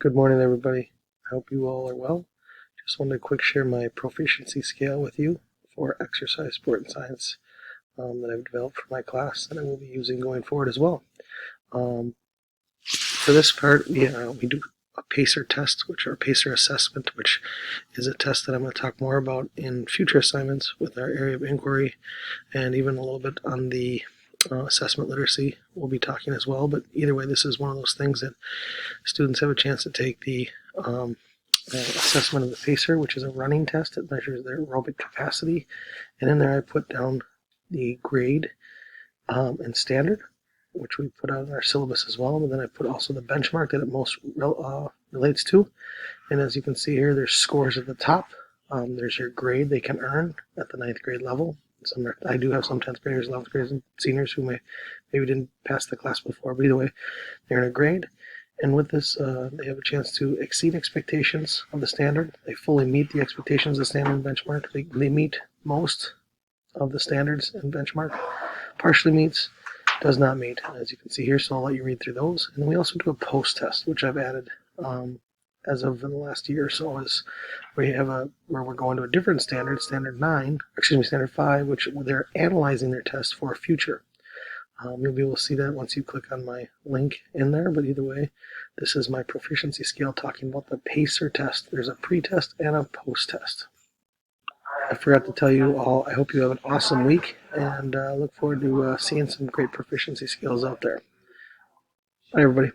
Good morning, everybody. I hope you all are well. Just wanted to quick share my proficiency scale with you for exercise, sport, and science that I've developed for my class that I will be using going forward as well. For this part, we do a PACER test, which are PACER assessment, which is a test that I'm going to talk more about in future assignments with our area of inquiry, and even a little bit on the assessment literacy we'll be talking as well. But either way, this is one of those things that students have a chance to take the assessment of the PACER, which is a running test that measures their aerobic capacity. And in there I put down the grade and standard, which we put out in our syllabus as well. But then I put also the benchmark that it most relates to. And as you can see here, there's scores at the top. There's your grade they can earn at the 9th grade level. I do have some 10th graders, 11th graders, and seniors who maybe didn't pass the class before, but either way, they're in a grade. And with this, they have a chance to exceed expectations of the standard. They fully meet the expectations of the standard and benchmark. They meet most of the standards and benchmark. Partially meets, does not meet, as you can see here, so I'll let you read through those. And then we also do a post-test, which I've added as of the last year or so, is where we're going to a different standard, standard 5, which they're analyzing their test for future. You'll be able to see that once you click on my link in there, but either way, this is my proficiency scale talking about the PACER test. There's a pre-test and a post-test. I forgot to tell you all, I hope you have an awesome week, and look forward to seeing some great proficiency skills out there. Bye, everybody.